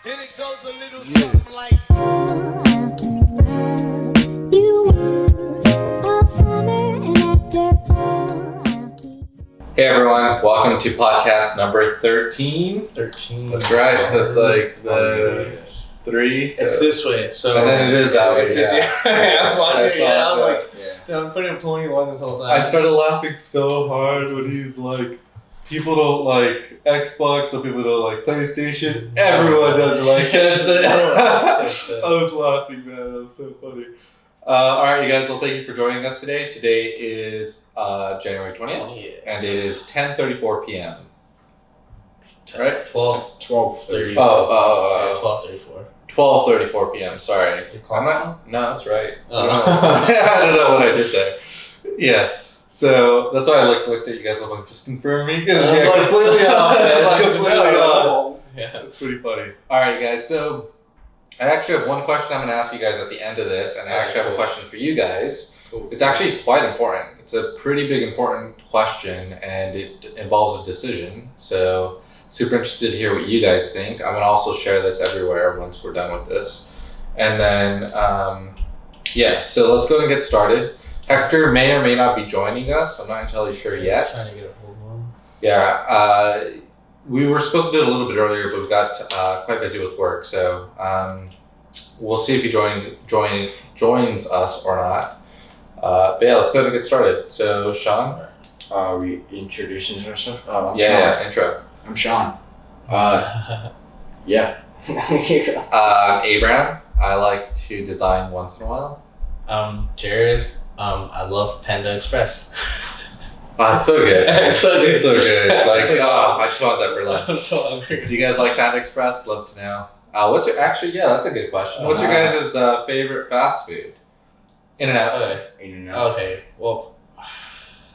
And it goes a little something like. Hey everyone, welcome to podcast number 13. 13. That's right, so it's like the 3. So. It's this way, so. And then it is that way, it's this yeah. way. I was watching it again, I was that. like, I'm putting up 21 this whole time. I started laughing so hard when he's like, people don't like Xbox, some people don't like PlayStation, everyone doesn't like Tencent. I was laughing, man, that was so funny. Alright, you guys, well, thank you for joining us today. Today is January 20th, and it is 10:34 p.m. Right? 12:34. 12:34 p.m. Sorry. I'm not. No, that's right. Oh. I don't know what I did there. Yeah. So that's why I looked at you guys. I'm like, just confirm me. Yeah, completely off. Completely off. Yeah. That's pretty funny. All right, you guys. So I actually have one question I'm going to ask you guys at the end of this, and I actually have a question for you guys. Cool. It's actually quite important. It's a pretty big important question, and it involves a decision. So super interested to hear what you guys think. I'm going to also share this everywhere once we're done with this. And then, so let's go and get started. Hector may or may not be joining us. I'm not entirely sure yet. Trying to get a hold of one. Yeah, we were supposed to do it a little bit earlier, but we got quite busy with work. So we'll see if he joins us or not. But yeah, let's go ahead and get started. So Sean? We introducing ourselves? Yeah, intro. I'm Sean. Yeah. Abraham. I like to design once in a while. Jared. I love Panda Express. Oh, it's so good. It's so good. It's so good. Like, I just want that for lunch. I'm so hungry. Do you guys like Panda Express? Love to know. What's your that's a good question. What's your guys' favorite fast food? In-N-Out. Okay. In-N-Out. Okay. Well,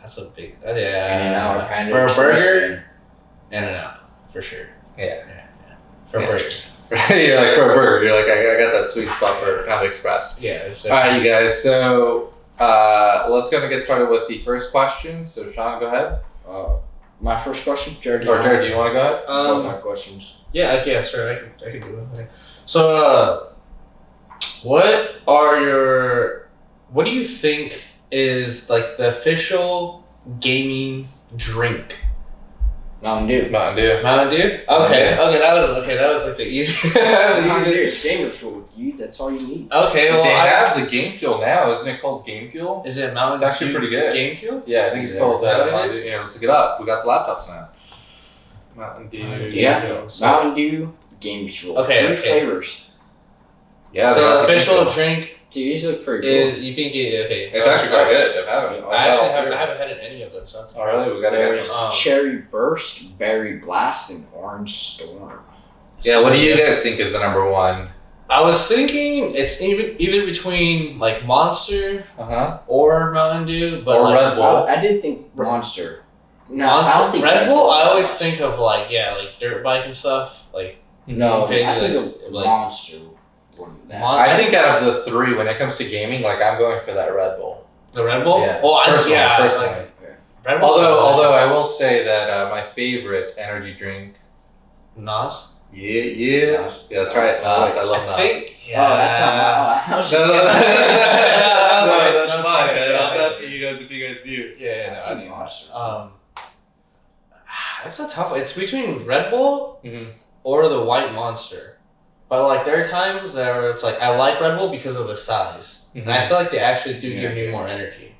that's a big. Yeah. In-N-Out or Panda For a Express, burger, In-N-Out for sure. Yeah. For a burger. You're like, for a burger, you're like, I got that sweet spot for Panda Express. Yeah. All right, you guys. So let's go and get started with the first question. So Sean, go ahead. My first question, Jared. Jared, do you want to go ahead? Both our questions. Yeah, sure. I can do it. Okay. So, what do you think is like the official gaming drink? Mountain Dew. Mountain Dew. Mountain Dew? That was like the easy. Mountain Dew. It's gamer fuel. That's all you need. Okay, well, they have the Game Fuel now, isn't it called Game Fuel? Is it Mountain It's actually Dew pretty good. Game Fuel? Yeah, I think it's called that. Mountain Dew. Yeah, let's look it up. We got the laptops now. Mountain Dew. Yeah. Mountain Dew Game Fuel. Okay. 3 flavors. Yeah. So the Game official Fuel. drink Dude, these look pretty is cool. you think it okay? It's actually quite good. I haven't. I haven't had any of them. So Oh really? We gotta get There's some. Cherry Burst, Berry Blast, and Orange Storm. Yeah. What do you guys think is the number one? I was thinking it's either between like Monster or Mountain Dew, but Or like, Red Bull. I did think Monster. No, Monster, I don't think Red Bull. I always is. think of like dirt bike and stuff. Like No, crazy, I think like- of like- Monster. That. I think out of the 3, when it comes to gaming, like I'm going for that Red Bull. the Red Bull. Yeah. Well, Personally. like Red Bull. Although I will say that my favorite energy drink. Nas. Yeah, that's right. Nas. I love Nas. Oh, that's not my. I was just No, That's that's fine. fine. Yeah. I was asking you guys if you guys knew. Yeah, I think Monster. It's a tough one. It's between Red Bull Mm-hmm. or the White Monster. But like there are times where it's like I like Red Bull because of the size, and I feel like they actually do give me more energy.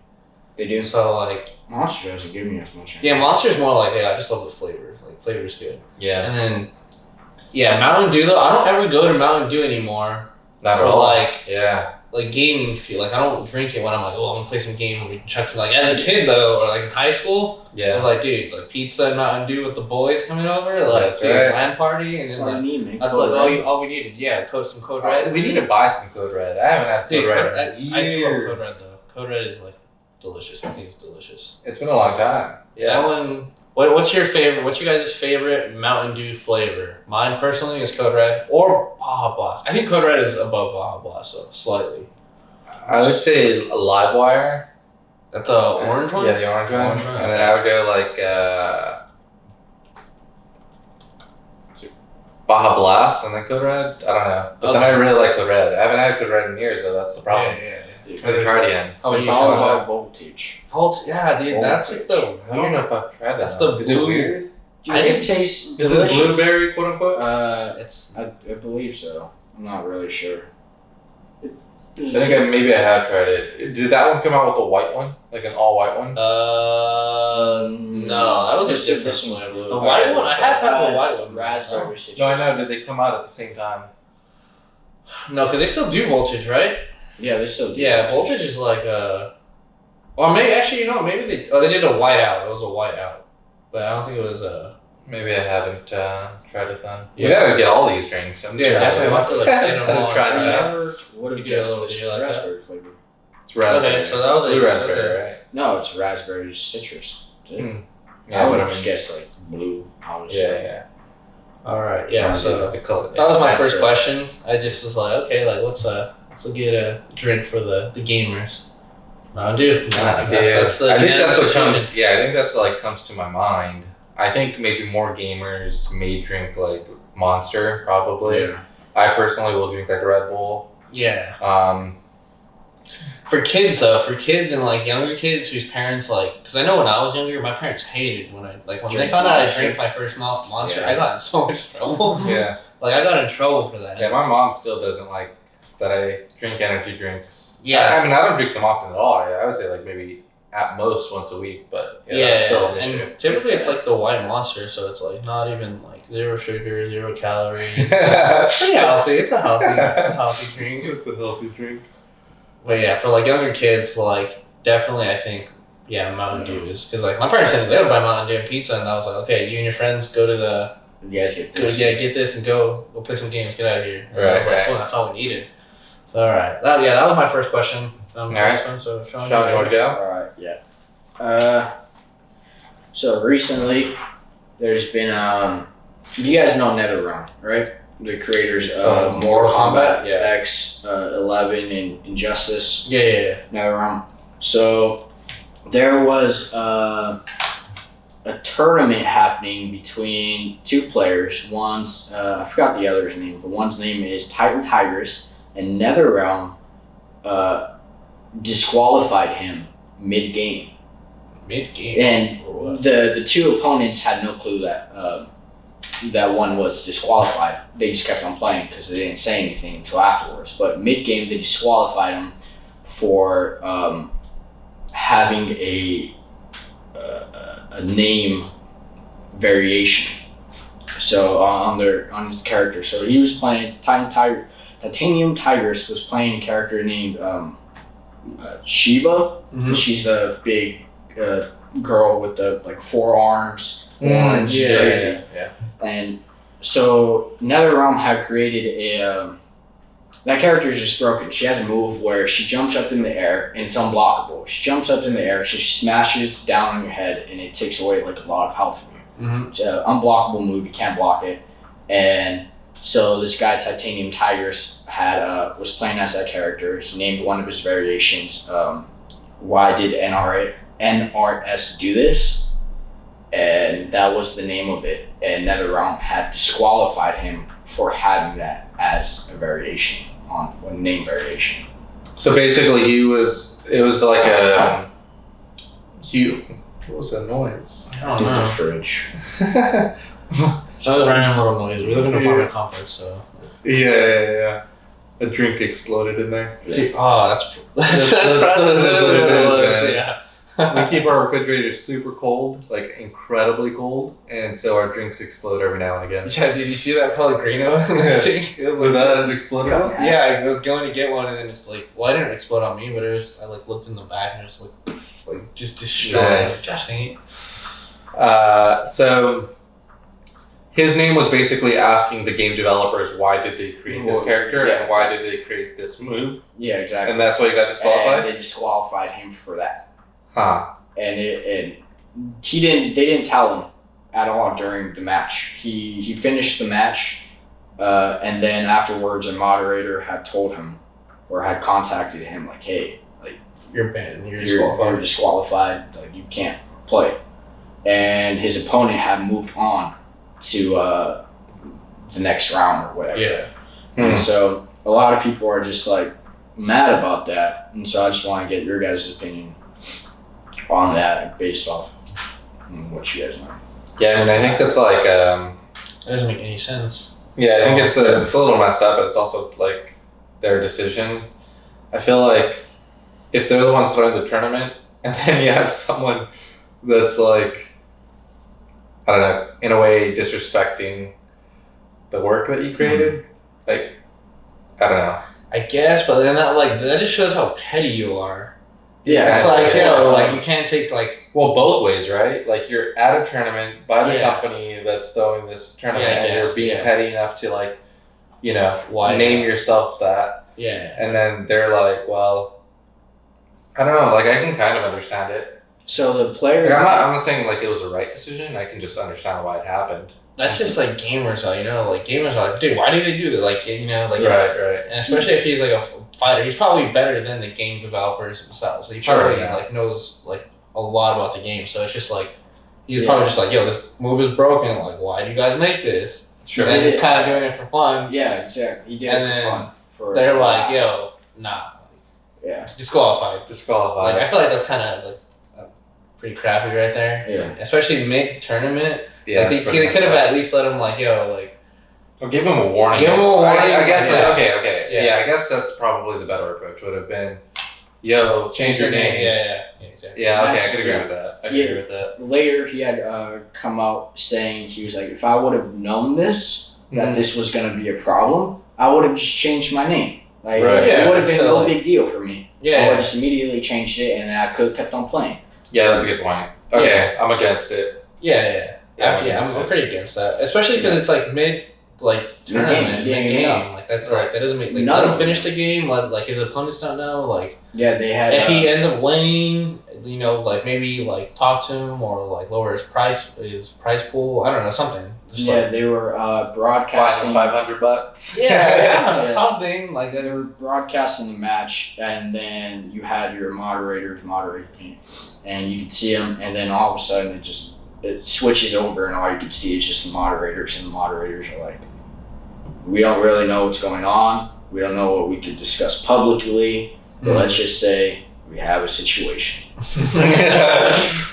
They do. So like Monster doesn't give me as much. yeah, Monster's more like I just love the flavor. Like flavor's good. Yeah. And then Mountain Dew though I don't ever go to Mountain Dew anymore Not for at all. like gaming feel. Like I don't drink it when I'm like I'm gonna play some game and we can check some. Like as a kid though or like in high school. I was like, dude, like pizza and Mountain Dew with the boys coming over, like That's right. LAN party, and That's then all like you need, man. that's Code like Red. all we needed. Yeah, some Code Red. We need to buy some Code Red. I haven't had Dude, Code Red in I do love years. Code Red though. Code Red is like delicious. I think it's delicious. It's been a long time. Yeah. That one. What's your favorite? What's your guys' favorite Mountain Dew flavor? Mine personally is Code Red or Baja Blast. I think Code Red is above Baja Blast, so slightly. I would say Livewire. That's the orange one. Yeah, the orange one. Orange one, And then I would go like Baja Blast and then Code Red. I don't know, but then I really like Code Red. I haven't had Code Red in years, so that's the problem. Yeah. Try to try it again. Oh, It's you all should about voltage. Yeah, dude, that's like the. I don't know if I've tried that. That's the Is it blue- weird? Dude, I it just- tastes Is it delicious. blueberry, quote unquote? It's. I believe so. I'm not really sure. I think maybe I have tried it. Did that one come out with a white one, like an all white one? No, that was a different this one's flavor. blue. The white one, I have had the white one. Raspberry citrus. No, I know. Did they come out at the same time? No, because they still do voltage, right? Yeah, they're so. Yeah, voltage is like or maybe actually, you know, maybe they did a white out. It was a white out, but I don't think it was a. Maybe I haven't tried it then. Yeah. We gotta get all these drinks. I'm Yeah, that's why I have to like get them all. Try and it try out. it. What You have do you a guessed? little It's bit like that? raspberry flavor. It's raspberry. Okay, so that was a blue that's raspberry, a- right? No, it's raspberry citrus. That's it. Yeah, I would but I have mean, just guessed like blue. yeah. All right, yeah. So the color. that was my That's first it. question. I just was like, okay, like let's get a drink for the gamers. Mountain Dew. That's the I think that's what unanimous comes. decision. Yeah, I think that's what like comes to my mind. I think maybe more gamers may drink like Monster, probably. Yeah. I personally will drink like a Red Bull. Yeah. Um, For kids though, for kids and like younger kids whose parents like, because I know when I was younger, my parents hated when they Drink found out I Monster. drank my first Monster. Yeah. I got in so much trouble. yeah, Like I got in trouble for that. yeah. My mom still doesn't like that I drink energy drinks. Yeah. I mean, I don't drink them often at all. I would say like maybe at most once a week, but yeah, Yeah, that's still an and issue. typically it's like the white Monster, so it's like not even like 0 sugar, 0 calories. yeah, It's pretty healthy. It's a healthy drink. It's a healthy drink. But yeah, for like younger kids, like definitely I think Mountain Dew is because like my parents said they would buy Mountain Dew and pizza, and I was like, okay, you and your friends go to the You guys get go, this. get this and go play some games, get out of here. And I was Right. like, oh, that's all we needed. So all right, that was my first question. All right. So Sean, Sean, you want to go? All right. Yeah. So recently, there's been you guys know NetherRealm, right? The creators of Mortal Kombat, yeah. X 11, and Injustice. Yeah. NetherRealm. So there was a tournament happening between two players. One's I forgot the other's name, but one's name is Titan Tigress, and NetherRealm disqualified him mid-game. Mid game. And Or what? the two opponents had no clue that that one was disqualified. They just kept on playing because they didn't say anything until afterwards. But mid-game, they disqualified him for having a name variation. So on his character, so he was playing Titanium Tigress was playing a character named Shiva. Mhm. She's the big girl with the like 4 arms, horns, crazy. yeah. And so NetherRealm had created a that character is just broken. She has a move where she jumps up in the air and it's unblockable. She jumps up in the air, she smashes down on your head, and it takes away like a lot of health from you. Mhm. It's an unblockable move. You can't block it. And so this guy Titanium Tigress had was playing as that character. He named one of his variations. Why did NRS do this? And that was the name of it. And NetherRealm had disqualified him for having that as a variation on a name variation. So basically, it was like a what was that noise? I don't Did the know. fridge. So it was random little noise. We live in an apartment complex, so. Yeah. A drink exploded in there. Dude, oh, that's That's probably what it is, man. yeah. We keep our refrigerators super cold, like incredibly cold, and so our drinks explode every now and again. Yeah, did you see that Pellegrino in the Yeah. sink? It was Was like, that an exploded? yeah, I was going to get one, and then it's like, well, I didn't explode on me, but it was, I like looked in the back, and it was like just destroyed. Nice. Gosh dang it. So his name was basically asking the game developers why did they create this Well, character yeah. and why did they create this move, Yeah, exactly. and that's why he got And disqualified. they disqualified him for that. Huh. And they didn't tell him at all during the match. He finished the match, and then afterwards a moderator had told him or had contacted him like, hey, like You're banned. You're you're disqualified. disqualified, like you can't play. And his opponent had moved on to the next round or whatever. Yeah. And so a lot of people are just like mad about that, and so I just want to get your guys' opinion on that based off what you guys know. Yeah, I mean, I think it's like, That doesn't make any sense. yeah, I think it's a little messed up, but it's also like their decision. I feel like if they're the ones throwing the tournament, and then you have someone that's like, I don't know, in a way disrespecting the work that you created, like, I don't know. I guess, but then that just shows how petty you are. Yeah, It's like, like you can't take like. Well, both ways, right? Like you're at a tournament by the Yeah. company that's throwing this tournament, Yeah, I and guess, you're being yeah. petty enough to like, you know, Why name not? yourself that, Yeah. and then they're like, well, I don't know. Like I can kind of understand it. So the player. Like, I'm not saying like it was a right decision. I can just understand why it happened. That's just like gamers, though. You know, like gamers are like, dude, why do they do that? Like, you know, like. Right. And especially if he's like a fighter, he's probably better than the game developers themselves. So he probably Sure, yeah. like knows like a lot about the game. So it's just like he's Yeah. probably just like, yo, this move is broken. Like, why do you guys make this? Sure. And he's kind of doing it for fun. Yeah, exactly. He did And it then for fun. For They're like, laughs. yo, nah, Yeah. disqualified. Disqualified. Like I feel like that's kind of like pretty crappy right there. Yeah. Especially mid tournament. yeah, Like it's they pretty could have messed up. at least let him like, yo, like. Or give him a warning. Give him a warning. I guess. Yeah. Okay. Yeah. Yeah, I guess that's probably the better approach. Would have been, yo, change your name. Yeah, exactly. Yeah, okay, I That's- could agree yeah. with that. I could Yeah. agree with that. Later, he had come out saying he was like, if I would have known this, that Mhm. this was going to be a problem, I would have just changed my name. Like, Right. it would have been Yeah, so, no like- big deal for me. I would Yeah. have just immediately changed it, and then I could have kept on playing. Yeah, that's a good point. Okay, I'm against it. Yeah. I'm pretty against that, especially because it's like mid tournament, Mid-game, mid yeah. game. Like that's like that doesn't make like None let of him finish the game. Like his opponents don't know. Like Yeah, they had. if he ends up winning, you know, like maybe like talk to him or like lower his price pool. I don't know, something. Just yeah, like, they were Fine, broadcasting. $500. yeah, Yeah. something like They that. were broadcasting the match, and then you had your moderators moderating, and you could see them, and then all of a sudden it switches over, and all you could see is just the moderators, and the moderators are like, we don't really know what's going on, we don't know what we could discuss publicly, but let's just say we have a situation.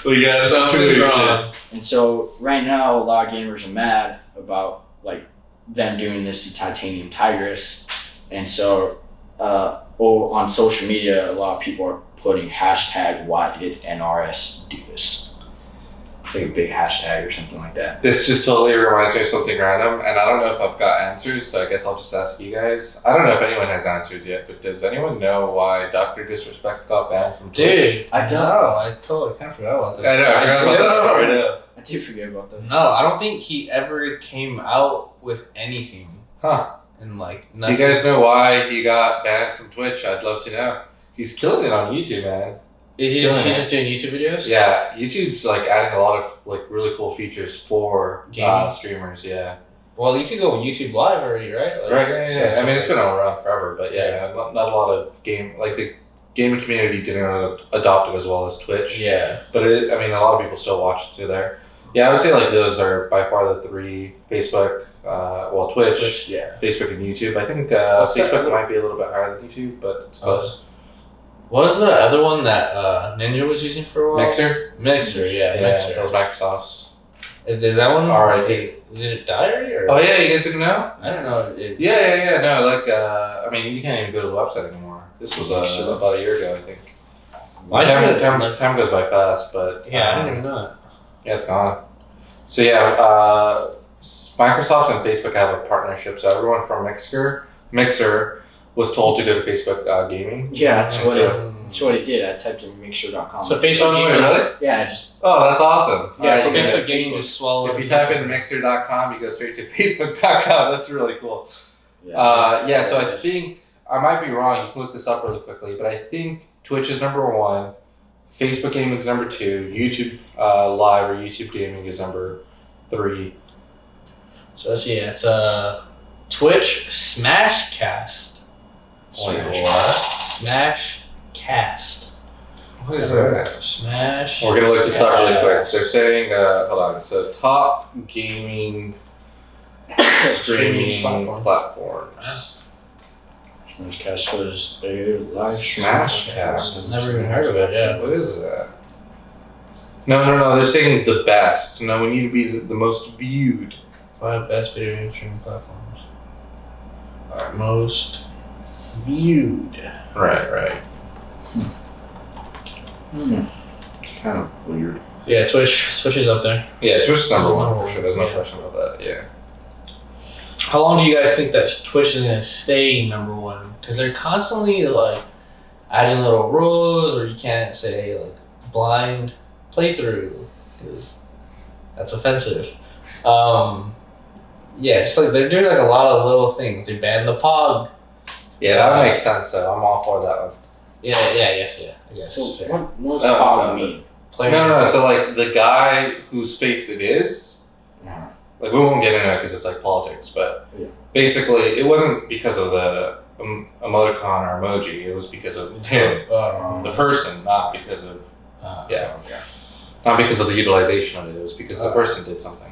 We got a Something's situation. wrong. And so right now, a lot of gamers are mad about like them doing this to Titanium Tigress, and so on social media, a lot of people are putting hashtag Why did NRS do this? It's like a big hashtag or something like that. This just totally reminds me of something random, and I don't know if I've got answers, so I guess I'll just ask you guys. I don't know if anyone has answers yet, but does anyone know why Dr. Disrespect got banned from Twitch? Dude, I don't. I totally kind of forgot about that. I know, I forgot about that. Right now. I did forget about that. No, I don't think he ever came out with anything. Huh. And like Do nothing. you guys know why he got banned from Twitch? I'd love to know. He's killing it on YouTube, man. He's killing it. just doing YouTube videos? Yeah, YouTube's like adding a lot of like really cool features for Gaming. streamers. Yeah, Well, you could go YouTube Live already, right? Like, right. so Yeah. it's I mean, just it's been around forever, but yeah, not a lot of the gaming community didn't adopt it as well as Twitch. Yeah. But I mean, a lot of people still watch it through there. Yeah, I would say like those are by far the three: Facebook, Twitch, Yeah. Facebook, and YouTube. I think What's that Facebook other- might be a little bit higher than YouTube, but it's close. What was the other one that Ninja was using for a while? Mixer. Mixer, yeah, Mixer. Those Microsofts. Is that one? R.I.P. Did it die already? Or? Oh yeah, you guys didn't know? I don't know. Yeah. No, like I mean, you can't even go to the website anymore. This was Mixer. about a year ago, I think. I should've- Time goes by fast, but Yeah, I didn't even know it. yeah, it's gone. So yeah, Microsoft and Facebook have a partnership. So everyone from Mixer was told to go to Facebook Gaming. Yeah, that's And what so- that's what I did. I typed in mixer.com. So Facebook Oh, wait, Gaming. really? yeah, I just Oh, that's awesome. Yeah, Alright, So you guys- Facebook Gaming just swallowed. if you type in mixer.com, you go straight to facebook.com. That's really cool. So I think I might be wrong. You can look this up really quickly, but I think Twitch is number 1, Facebook Gaming is number 2, YouTube Live or YouTube Gaming is number 3. So let's see. It's Twitch Smashcast. Smashcast. What is that? Smash. We're gonna look this up really quick. Cast. They're saying, hold on. So top gaming streaming platforms. Smashcast was a live Smashcast. Never even heard of it. Yeah. What is that? No. They're saying the best. No, we need to be the most viewed. 5 best video game streaming platforms. Most viewed. Right. It's kind of weird. Yeah, Twitch is up there. Yeah, Twitch is number one for sure. There's no question about that. Yeah. How long do you guys think that Twitch is gonna stay number one? Because they're constantly like adding little rules, or you can't say like blind playthrough, because that's offensive. Yeah, just like they're doing like a lot of little things. They banned the POG. Yeah, that would make sense though. I'm all for that one. Yeah, I guess. So Sure. what does POG mean? No. So like the guy whose face it is, Yeah. like we won't get into it because it's like politics, but Yeah. basically it wasn't because of the emoticon or emoji. It was because of him, the person, not because of Okay. not because of the utilization of it. It was because the person did something.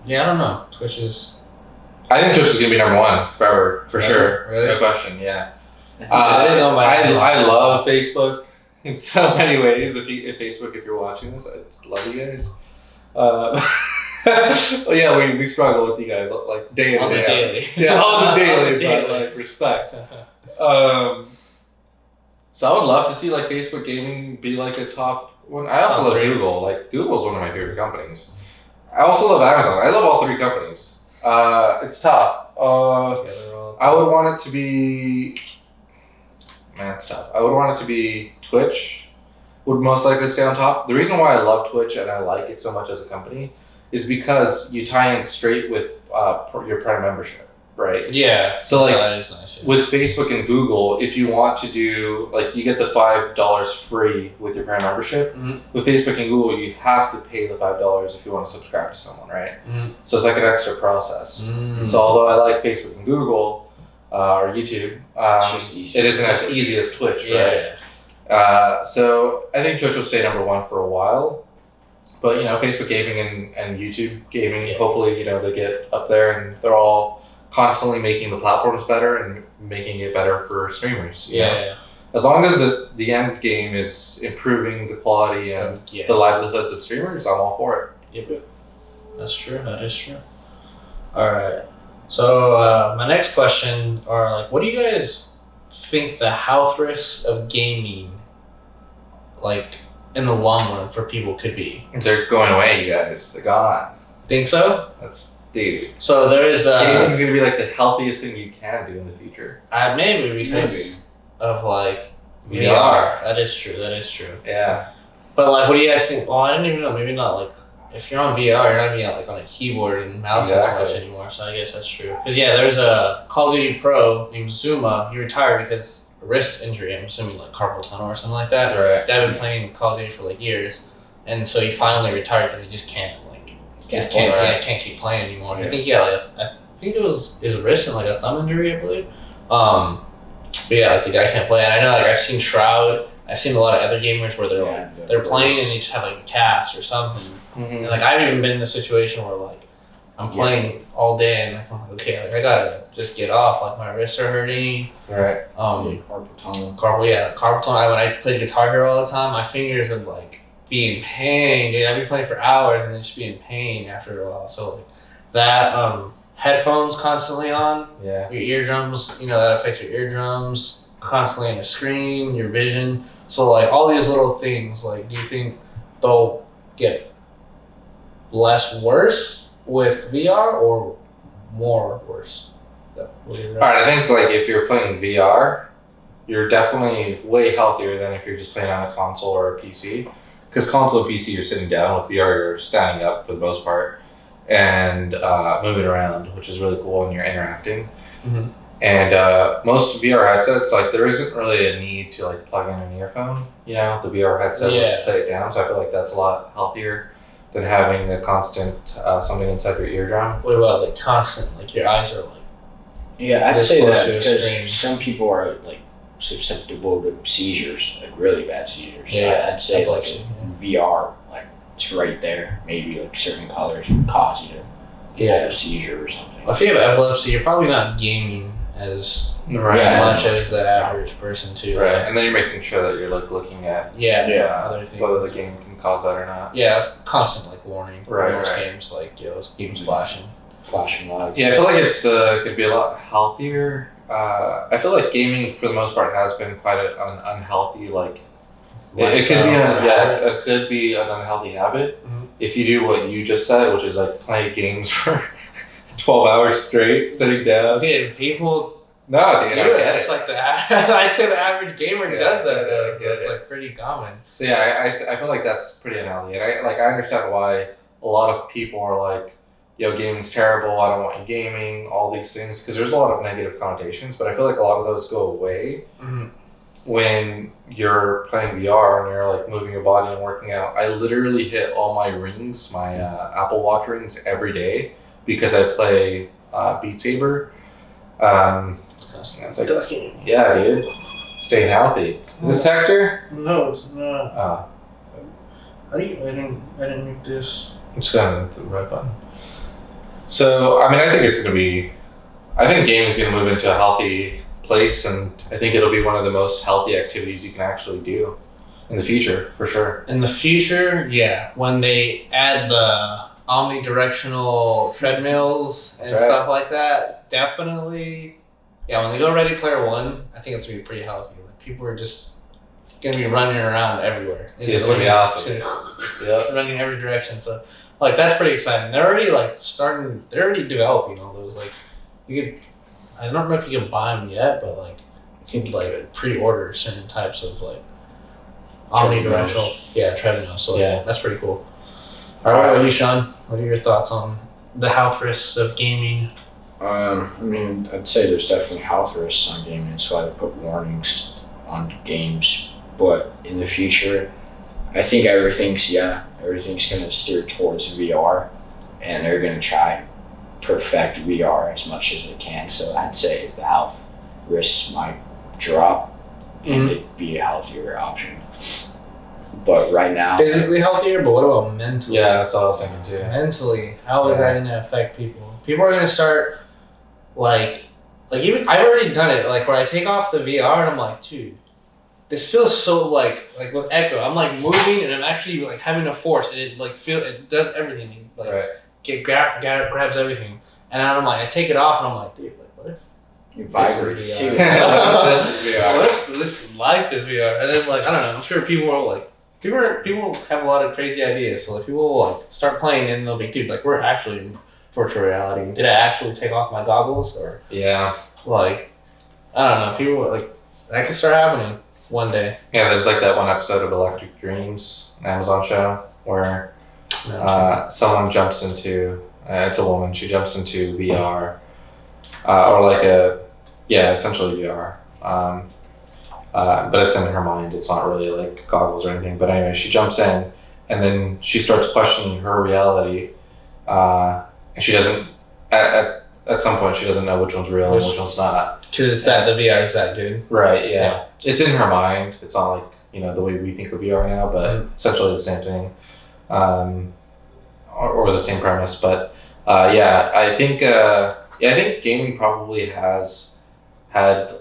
Yeah, I don't know. Twitch is. I think Twitch is gonna be number one forever, for sure. Really? No question. Yeah. It is owned by Amazon. I love Facebook in so many ways. If you're watching this, I love you guys. Well, yeah, we struggle with you guys like day in On the day out. daily. Yeah, on the daily, On the daily. but like respect. So I would love to see like Facebook gaming be like a top one. I also Top love 3. Google. Like Google's one of my favorite companies. I also love Amazon. I love all 3 companies. It's tough. I would want it to be. Man, it's tough. I would want it to be Twitch. Would most likely stay on top. The reason why I love Twitch and I like it so much as a company is because you tie in straight with your Prime membership, right? Yeah. So like that is nice. Yeah. with Facebook and Google, if you want to do like you get the $5 free with your Prime membership. Mhm. With Facebook and Google, you have to pay the $5 if you want to subscribe to someone, right? Mhm. So it's like an extra process. Mm. So although I like Facebook and Google or YouTube, It's just easy. it isn't as easy as Twitch, right? Yeah. So I think Twitch will stay number one for a while, but Facebook gaming and YouTube gaming, Yeah. hopefully they get up there and they're all constantly making the platforms better and making it better for streamers. you know? Yeah. As long as the end game is improving the quality and Yeah. the livelihoods of streamers, I'm all for it. Yep. That's true. That is true. All right. So my next question are like, what do you guys think the health risks of gaming, like in the long run, for people could be? They're going away, you guys. They're gone. Think so? Dude. So there is Gaming's gonna be like the healthiest thing you can do in the future. maybe because of like VR. That is true. Yeah. But like, what do you guys think? Well, I didn't even know. Maybe not like. If you're on VR, you're not being like on a keyboard and mouse as much anymore. So I guess that's true. Because there's a Call of Duty pro named Zuma. He retired because of a wrist injury. I'm assuming like carpal tunnel or something like that. Right. Guy been playing Call of Duty for like years, and so he finally retired because he just can't can't keep playing anymore. Yeah. I think he had like I think it was his wrist and like a thumb injury, I believe. But yeah, like the guy can't play. And I know like I've seen Shroud. I've seen a lot of other gamers where they're playing and they just have like a cast or something. Mm-hmm. And like I've even been in a situation where like I'm playing all day and like I'm like, okay, like I gotta just get off. Like my wrists are hurting. Right. Carpal tunnel. Carpal tunnel. When I played Guitar Hero all the time, my fingers would like be in pain. Dude, I'd be playing for hours and then just be in pain after a while. So like that headphones constantly on. Yeah. Your eardrums, that affects your eardrums. Constantly on the screen, your vision. So like all these little things, like do you think they'll get less worse with VR or more worse? All right, I think like if you're playing VR, you're definitely way healthier than if you're just playing on a console or a PC. Because console and PC, you're sitting down. With VR, you're standing up for the most part and moving around, which is really cool, and you're interacting. Mm-hmm. And most VR headsets, like there isn't really a need to like plug in an earphone. The VR headset will just play it down. So I feel like that's a lot healthier than having the constant something inside your eardrum. What about like constant, like your eyes are like... Yeah, I'd This say close that to a because screen. some people are like susceptible to seizures, like really bad seizures. Yeah, I'd say like epilepsy, in VR, like it's right there. Maybe like certain colors would cause you to have a seizure or something. If you have epilepsy, you're probably not gaming as much as the average person too. Right, and then you're making sure that you're like looking at other things. whether the game can cause that or not. Yeah, it's constant like warning. Right, Most right. games like games flashing lights. Yeah, I feel like it's could be a lot healthier. I feel like gaming for the most part has been quite an unhealthy like. It could be it could be an unhealthy habit if you do what you just said, which is like play games for 12 hours straight, sitting down. Dude, people No, dude, do I it. get It's it. like I'd say the average gamer does that though. I get It's it. like pretty common. So yeah, I feel like that's pretty unhealthy, and I understand why a lot of people are like, yo, gaming's terrible. I don't want you gaming. All these things because there's a lot of negative connotations, but I feel like a lot of those go away when you're playing VR and you're like moving your body and working out. I literally hit all my rings, my Apple Watch rings every day because I play Beat Saber. It's like, yeah, dude, staying healthy. Is this Hector? No, it's not. Oh, I didn't make this. I'm just gonna hit the red button. So, I mean, I think gaming is gonna move into a healthy place, and I think it'll be one of the most healthy activities you can actually do in the future, for sure. In the future, yeah, when they add the omnidirectional treadmills and That's right. stuff like that, definitely. Yeah, when they go Ready Player One, I think it's gonna be pretty healthy. Like people are just gonna be running around everywhere. Dude, it's gonna be awesome. Yeah. Running in every direction. So, like, that's pretty exciting. They're already They're already developing all those. Like, you could. I don't know if you can buy them yet, but like, you can like pre-order certain types of like omnidirectional, treadmills. So Yeah. that's pretty cool. All right, what about you, Sean? What are your thoughts on the health risks of gaming? I mean, I'd say there's definitely health risks on gaming. That's why they put warnings on games. But in the future, I think everything's going to steer towards VR, and they're going to try perfect VR as much as they can. So I'd say the health risks might drop, and it'd be a healthier option. But right now, Physically healthier, but what about mentally? Yeah, that's all I was thinking too. Mentally, how is that going to affect people? People are going to start like even I've already done it. Like where I take off the VR and I'm like, dude, this feels so like with Echo. I'm like moving and I'm actually like having a force, and it does everything. Like Right. grabs everything, and I'm like, I take it off and I'm like, dude, like what if it this vibrates is too. VR? This is VR. What if this life is VR? And then like I don't know. I'm sure people are like people have a lot of crazy ideas. So like people will like start playing and they'll be, dude, like we're actually in virtual reality. Did I actually take off my goggles or Yeah. like I don't know. People are like that could start happening one day. Yeah, there's like that one episode of Electric Dreams, an Amazon show, where someone jumps into, it's a woman, she jumps into VR, or like essentially VR. But it's in her mind, it's not really like goggles or anything. But anyway, she jumps in and then she starts questioning her reality. And she doesn't, at some point, she doesn't know which one's real and which one's not. Because it's that the VR is that good. Right, yeah. It's in her mind. It's not like, the way we think of VR now, but essentially the same thing. Or the same premise. But I think gaming probably has had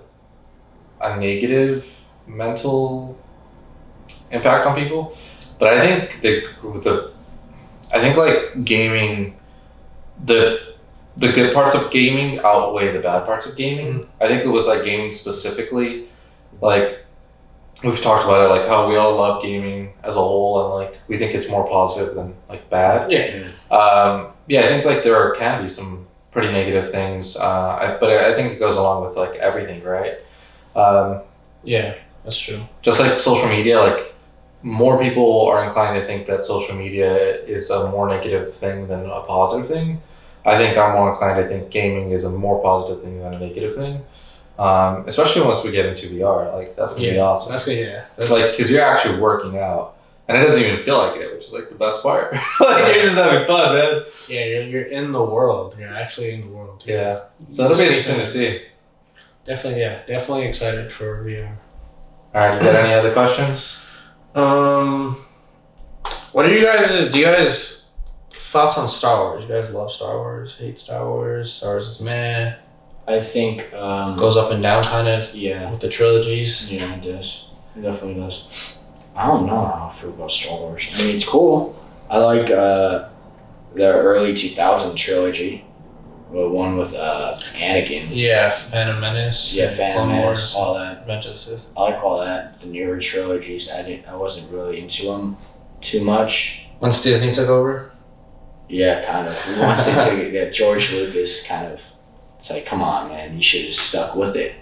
a negative mental impact on people. But I think like gaming, the good parts of gaming outweigh the bad parts of gaming. I think with like gaming specifically, like we've talked about it, like how we all love gaming as a whole, and like we think it's more positive than like bad. I think like there can be some pretty negative things, but I think it goes along with like everything, right? Yeah, that's true. Just like social media, like more people are inclined to think that social media is a more negative thing than a positive thing. I think I'm more inclined to think gaming is a more positive thing than a negative thing. Especially once we get into VR, like that's gonna be awesome. That's like because you're actually working out, and it doesn't even feel like it, which is like the best part. Like you're just having fun, man. Yeah, you're in the world. You're actually in the world. Yeah, so it'll be interesting to see. Definitely excited for VR. All right, you got any other questions? What are you guys? Do you guys thoughts on Star Wars? You guys love Star Wars? Hate Star Wars? Star Wars is meh. I think Goes up and down kind of yeah, with the trilogies. yeah, it does. It definitely does. I don't know how I feel about Star Wars. I mean, it's cool. I like the early 2000 trilogy, the one with Anakin. Yeah, Phantom Menace. Yeah, Phantom Clone Menace, Wars, all that. Revenge of the Sith. I like all that. The newer trilogies, I wasn't really into them too much. Once Disney took over. Yeah, kind of. Once they took it, yeah, George Lucas kind of. It's like, come on, man, you should have stuck with it.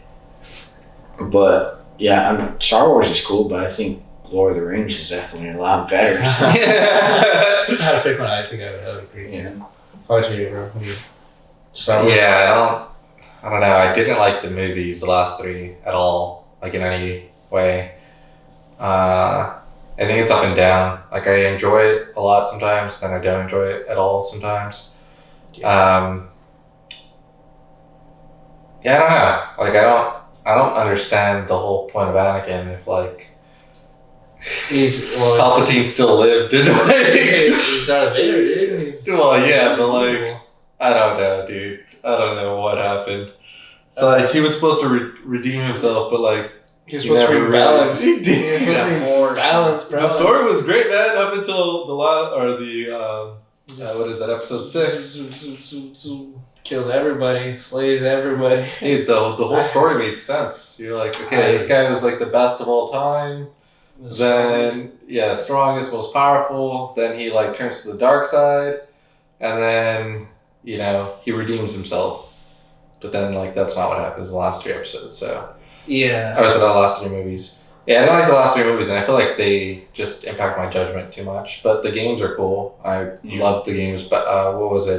But yeah, Star Wars is cool, but I think Lord of the Rings is definitely a lot better. So. I had to pick one. I think I would agree too. Yeah. How about you, bro? Star Wars? Yeah, I don't know. I didn't like the movies, the last three, at all, like in any way. I think it's up and down. Like I enjoy it a lot sometimes, then I don't enjoy it at all sometimes. Yeah, I don't know. Like I don't understand the whole point of Anakin if like Palpatine still lived, didn't he? He's Darth Vader, dude. Well, yeah, but like I don't know, dude. I don't know what happened. It's like he was supposed to redeem himself, but like He's supposed to never be balanced. He did. He's supposed to be balanced, bro. The story was great, man, up until the last or the what is that, episode 6? Kills everybody, slays everybody. Dude, the whole story made sense. You're like, okay, this guy was like the best of all time. Then yeah, strongest, most powerful. Then he like turns to the dark side, and then he redeems himself. But then like that's not what happens in the last 3 episodes. So Yeah. or the last 3 movies. Yeah, I don't like the last 3 movies, and I feel like they just impact my judgment too much. But the games are cool. I love the games. But what was it?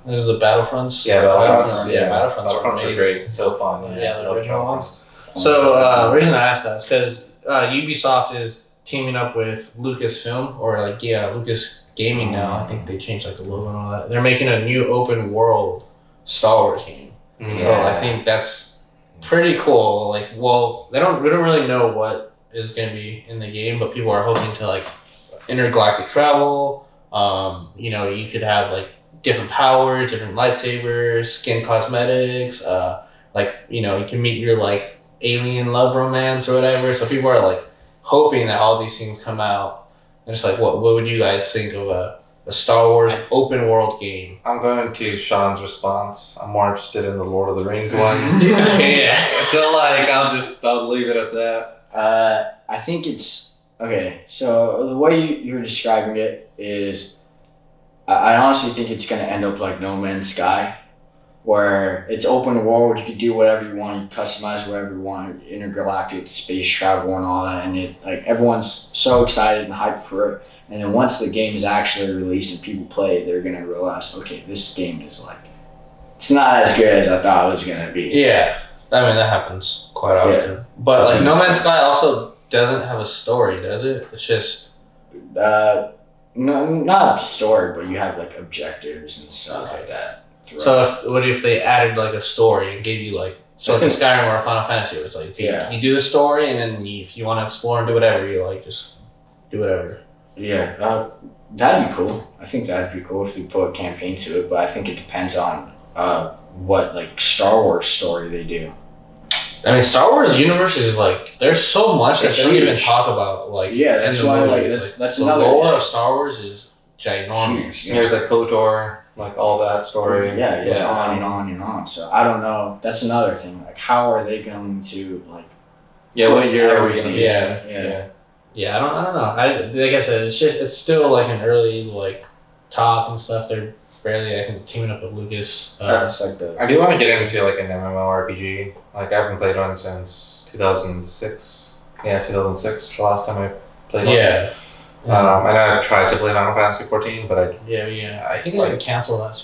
This is the Battlefronts. Yeah, Battlefronts. Yeah, Battlefronts. Battlefronts are great. So fun. Yeah, the Love original Battlefronts. So the reason I asked that is because Ubisoft is teaming up with Lucasfilm Lucas Gaming now. I think they changed like the logo and all that. They're making a new open world Star Wars game. So I think that's pretty cool. Like, well, we don't really know what is going to be in the game, but people are hoping to like intergalactic travel. You could have like different powers, different lightsabers, skin cosmetics. You can meet your like alien love romance or whatever. So people are like hoping that all these things come out. And it's like, what would you guys think of a Star Wars open world game? I'm going to Sean's response. I'm more interested in the Lord of the Rings one. Yeah. So like I'll leave it at that. I think it's okay. So the way you're describing it is, I honestly think it's gonna end up like No Man's Sky, where it's open world. You can do whatever you want. You customize whatever you want. Intergalactic space travel and all that, and everyone's so excited and hyped for it. And then once the game is actually released and people play it, they're gonna realize, okay, this game is like, it's not as good as I thought it was gonna be. Yeah, I mean that happens quite often. Yeah. But like No Man's Sky also doesn't have a story, does it? It's just No, not a story, but you have like objectives and stuff like that. so. What if they added like a story and gave you like in Skyrim or Final Fantasy? It's like you do the story and then if you want to explore and do whatever, you like just do whatever. Yeah, that'd be cool. I think that'd be cool if you put a campaign to it, but I think it depends on what like Star Wars story they do. I mean, Star Wars universe is like there's so much that It's they don't even huge. talk about. Like That's in the why movies. that's the another lore issue. of Star Wars is ginormous. Huge. There's like KOTOR, like all that story. Yeah, it goes on and on and on. So I don't know. That's another thing. Like, how are they going to like? Yeah, what year are we gonna everything? be? Yeah. Yeah, I don't know. Like I said, it's still like an early like talk and stuff. They're barely, I think, teaming up with Lucas. It's like the I do want to get into like an MMORPG. Like I haven't played one since 2006. Yeah, 2006, the last time I played one. Yeah. I know I've tried to play Final Fantasy 14, but I think I canceled that.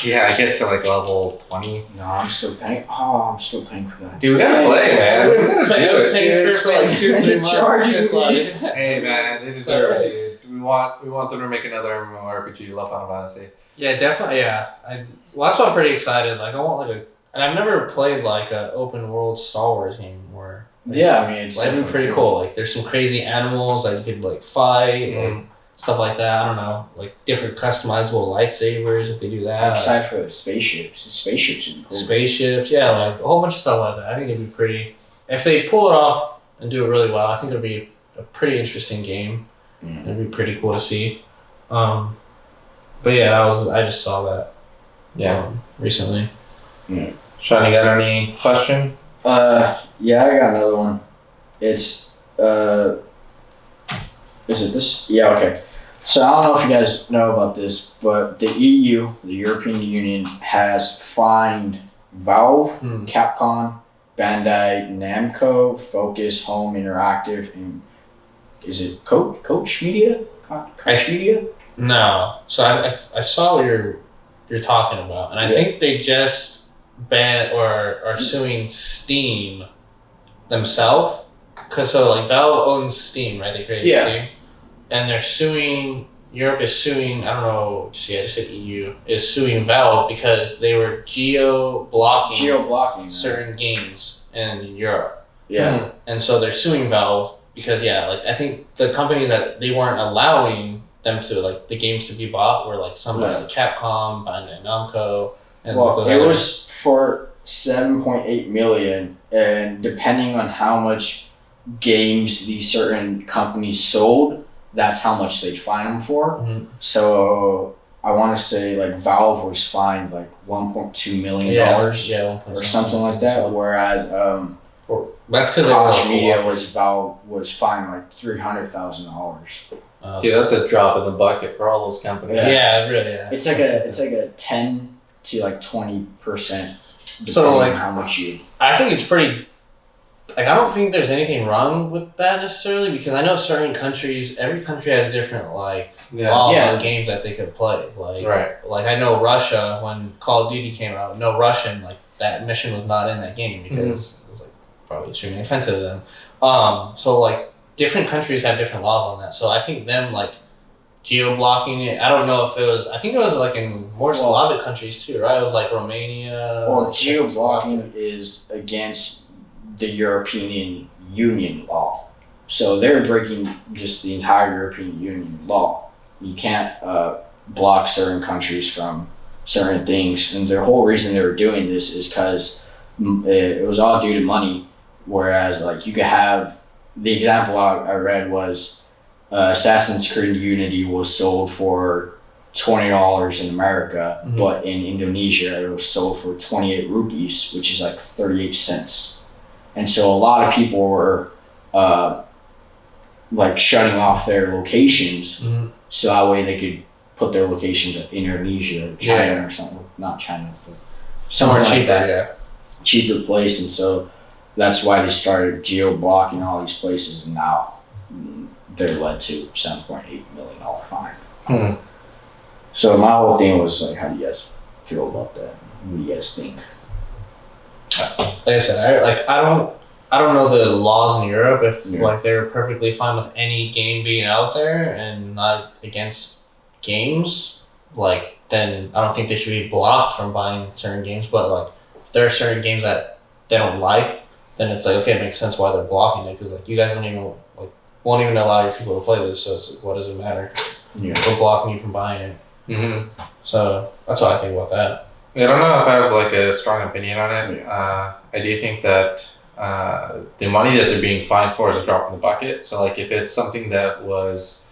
I get to like level 20. No, I'm still paying. Oh, I'm still paying for that. Dude, we gotta play, man. We're gonna play Do it. paying for like 2-3 months. Charging It's me. like, Hey man, they deserve it, dude. We want them to make another MMORPG. Love Final Fantasy. yeah, definitely. Yeah, that's why I'm pretty excited. Like, I want and I've never played like an open world Star Wars game where Yeah, I mean, it's that'd be pretty cool. Like, there's some crazy animals that you could like fight. Like, stuff like that. I don't know, like different customizable lightsabers if they do that. Aside for the spaceships would be cool. Spaceships, yeah, like a whole bunch of stuff like that. I think it'd be pretty. If they pull it off and do it really well, I think it'd be a pretty interesting game. It'd be pretty cool to see. But yeah, I just saw that. Recently. Yeah. Sean, you got any question? Yeah, I got another one. It's is it this? Yeah, okay. So I don't know if you guys know about this, but the EU, the European Union, has fined Valve, Capcom, Bandai Namco, Focus Home Interactive, and is it Coach Media? Coach Media? No. So I saw what you're talking about, and I think they just banned or are suing Steam themselves, because Valve owns Steam, right? They created Steam, and they're suing. Europe is suing. I don't know. Just said EU is suing Valve because they were geo blocking certain games in Europe. Yeah, and so they're suing Valve because I think the companies that they weren't allowing them to the games to be bought were some like Capcom, Bandai Namco, and it was for 7.8 million, and depending on how much games these certain companies sold, that's how much they'd fine them for. So I want to say Valve was fined $1.2 million or something like that, whereas that's because Koch Media was fined $300,000. Yeah, that's a drop in the bucket for all those companies. Yeah, really. Yeah. It's like a 10 to 20%. So on how much you. I think it's pretty. I don't think there's anything wrong with that necessarily, because I know certain countries, every country has different laws on games that they could play. I know Russia, when Call of Duty came out, no Russian that mission was not in that game because it was probably extremely offensive to them. So different countries have different laws on that. So I think them geo-blocking it, I don't know if it was, I think it was in more Slavic countries too, right? It was Romania. Well, geo-blocking is against the European Union law. So they're breaking just the entire European Union law. You can't block certain countries from certain things. And the whole reason they were doing this is because it was all due to money. Whereas you could have, the example I read was Assassin's Creed Unity was sold for $20 in America, but in Indonesia it was sold for 28 rupees, which is 38 cents. And so a lot of people were shutting off their locations, so that way they could put their locations in Indonesia or China or something. Not China, but somewhere cheaper, that. Cheaper place. And so that's why they started geo-blocking all these places, and now they're led to $7.8 million fine. So my whole thing was how do you guys feel about that? What do you guys think? Like I said, I don't know the laws in Europe if they're perfectly fine with any game being out there and not against games. Then I don't think they should be blocked from buying certain games. But if there are certain games that they don't like, then it's okay, it makes sense why they're blocking it, because you guys don't even won't even allow your people to play this. So it's what does it matter? We're blocking you from buying it. So that's what I think about that. I don't know if I have a strong opinion on it. I do think that the money that they're being fined for is a drop in the bucket. So if it's something that was,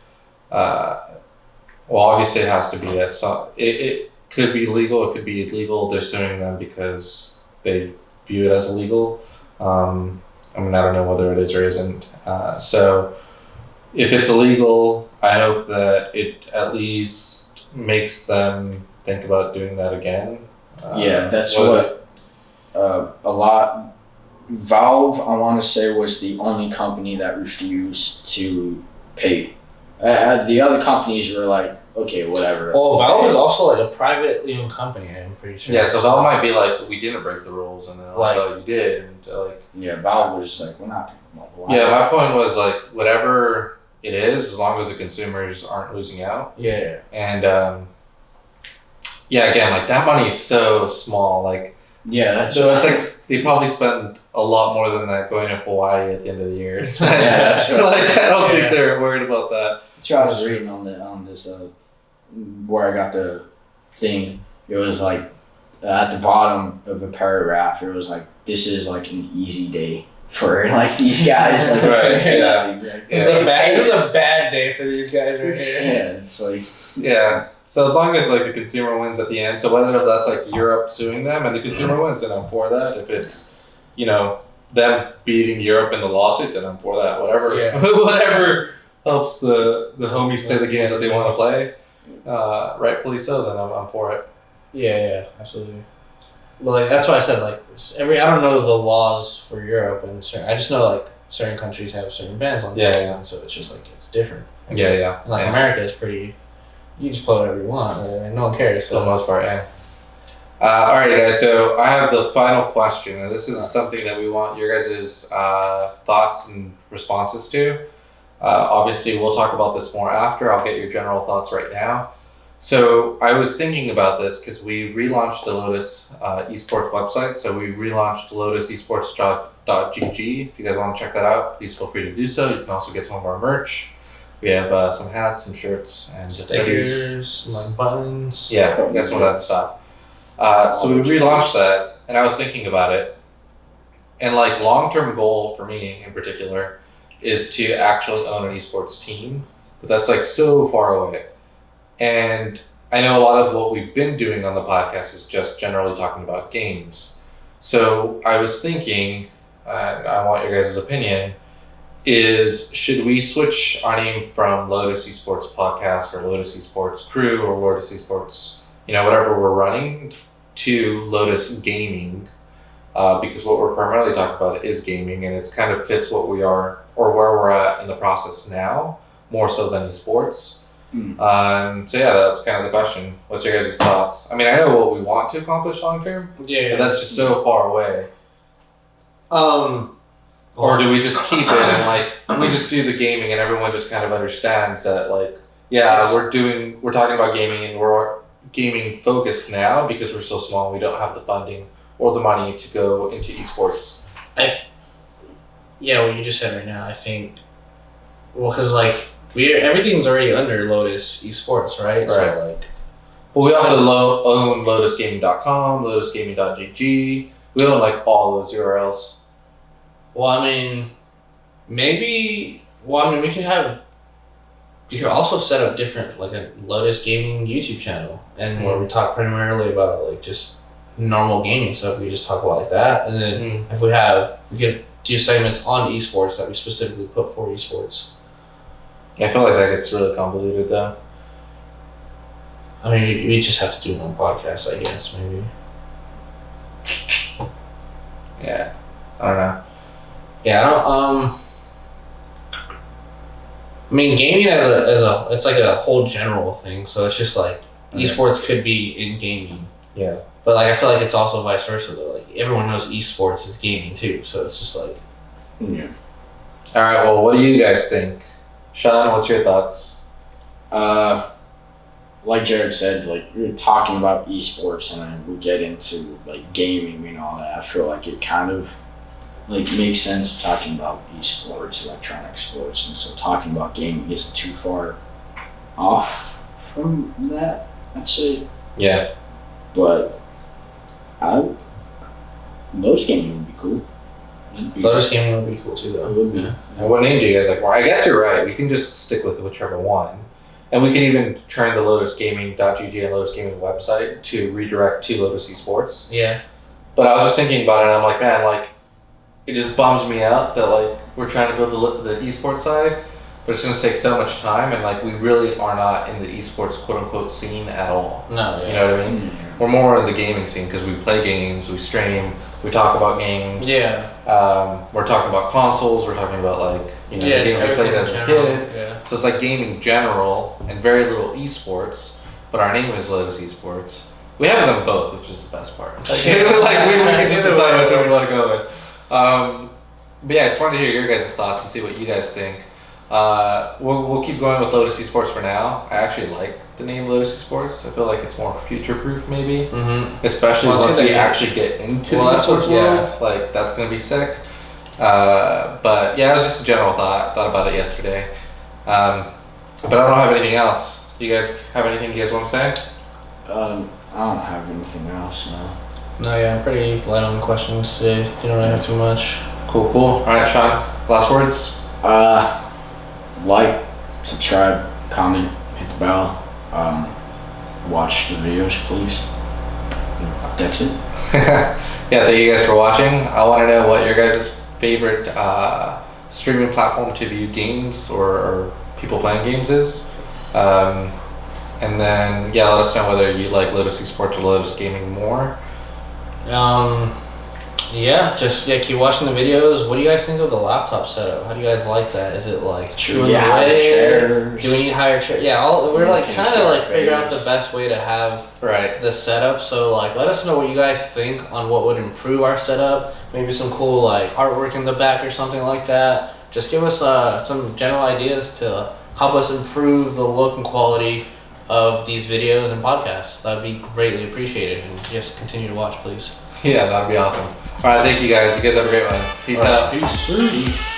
obviously it has to be that. So it could be legal. It could be illegal. They're suing them because they view it as illegal. I don't know whether it is or isn't. So if it's illegal, I hope that it at least makes them think about doing that again. That's what a lot. Valve, I want to say, was the only company that refused to pay. The other companies were okay, whatever. Well, Valve is also a privately owned company, I'm pretty sure. Yeah, so Valve might be we didn't break the rules, and then you did, and Valve was just we're not. Yeah, my point was whatever it is, as long as the consumers aren't losing out. Yeah. And again, that money is so small. Yeah, that's So it's like they probably spend a lot more than that going to Hawaii at the end of the year. Yeah, that's right. Like I don't Yeah. think they're worried about that. that's what I was reading on this where I got the thing. It was like at the bottom of a paragraph. It was like this is like an easy day for like these guys. Like, Right, yeah. Like, This is a bad day for these guys right here. yeah, it's like Yeah. So as long as like the consumer wins at the end, so whether that's like Europe suing them and the consumer wins, then I'm for that. If it's, them beating Europe in the lawsuit, then I'm for that. Whatever, Yeah. whatever helps the homies play the game that they want to play, rightfully so. Then I'm for it. Yeah, absolutely. Well, like that's why I said like I don't know the laws for Europe and I just know like certain countries have certain bans on Yeah, things, yeah. and so it's just like it's different. Yeah. And, like yeah. America is pretty. You just play whatever you want, and no one cares. For the So most part, yeah. All right, guys. So I have the final question, and this is something that we want your guys' thoughts and responses to. Obviously, we'll talk about this more after. I'll get your general thoughts right now. So I was thinking about this because we relaunched the Lotus Esports website. So we relaunched lotusesports.gg. If you guys want to check that out, please feel free to do so. You can also get some of our merch. We have some hats, some shirts, and hoodies. stickers, like buttons. Yeah, we got some of that stuff. So we relaunched that, and I was thinking about it. And like long-term goal for me in particular is to actually own an esports team, but that's like so far away. And I know a lot of what we've been doing on the podcast is just generally talking about games. So I was thinking, I want your guys' opinion, is should we switch our name from Lotus Esports Podcast or Lotus Esports Crew or Lotus Esports, whatever we're running, to Lotus Gaming? Because what we're primarily talking about is gaming, and it kind of fits what we are or where we're at in the process now, more so than esports. So yeah, that's kind of the question. What's your guys' thoughts? I mean, I know what we want to accomplish long term, Yeah. but that's just so far away. Or do we just keep it and like we just do the gaming and everyone just kind of understands that like we're talking about gaming and we're gaming focused now because we're so small and we don't have the funding or the money to go into esports. What you just said right now, I think. Well, because like everything's already under Lotus Esports, right? Right. So like. Well, we also own lotusgaming.com, lotusgaming.gg. We own like all those URLs. Well, I mean, maybe. Well, I mean, we could also set up different, like a Lotus Gaming YouTube channel, and where we talk primarily about like just normal gaming stuff. We just talk about like that, and then if we could do segments on esports that we specifically put for esports. I feel like that gets really convoluted though. I mean, we just have to do one podcast, I guess, maybe. Yeah, I don't know. Yeah, I don't. I mean, gaming as a it's like a whole general thing. So it's just like esports could be in gaming. Yeah. But like I feel like it's also vice versa though. Like everyone knows esports is gaming too. So it's just like. yeah. All right. Well, what do you guys think, Sean? What's your thoughts? Like Jared said, like we were talking about esports and then we get into like gaming and all that. I feel like it kind of like makes sense talking about esports, electronic sports, and so talking about gaming isn't too far off from that, I'd say. Yeah. But Lotus gaming would be cool. Lotus gaming would be cool too though. It would be. And what name do you guys like more? I guess you're right. We can just stick with whichever one. And we can even turn the lotusgaming.gg and Lotus Gaming website to redirect to Lotus Esports. Yeah. But I was just thinking about it and I'm like, man, like, it just bums me out that like we're trying to build the esports side, but it's going to take so much time and like we really are not in the esports quote unquote scene at all. No. Yeah. You know what I mean? We're more in the gaming scene because we play games, we stream, we talk about games. Yeah. We're talking about consoles. We're talking about like the games we played as a kid. Yeah. So it's like gaming general and very little esports, but our name is Lotus Esports. We have them both, which is the best part. Like, we can just decide which one we want to go with. But yeah, I just wanted to hear your guys' thoughts and see what you guys think. We'll keep going with Lotus Esports for now. I actually like the name Lotus Esports. I feel like it's more future-proof, maybe. Mm-hmm. Especially Well, it's once good we that you- actually get into Well, the that's what- esports world. Like, that's gonna be sick. But yeah, it was just a general thought. Thought about it yesterday. But I don't have anything else. You guys have anything you guys want to say? I don't have anything else, no. No, yeah, I'm pretty light on the questions today. You don't really have too much. Cool. All right, Sean. Last words. Like, subscribe, comment, hit the bell, watch the videos, please. That's it. Yeah, thank you guys for watching. I want to know what your guys' favorite streaming platform to view games or people playing games is. And then, yeah, let us know whether you like Lotus Esports or Lotus Gaming more. Yeah, just keep watching the videos. What do you guys think of the laptop setup? How do you guys like that? Is it like Should we get higher chairs? Do we need higher chairs? Yeah, we're like Can trying see to our like figure out face. the best way to have Right. the setup. So like, let us know what you guys think on what would improve our setup. Maybe some cool like artwork in the back or something like that. Just give us some general ideas to help us improve the look and quality of these videos and podcasts. That'd be greatly appreciated. And just continue to watch, please. Yeah, that'd be awesome. All right, thank you guys. You guys have a great one. Peace out. Peace.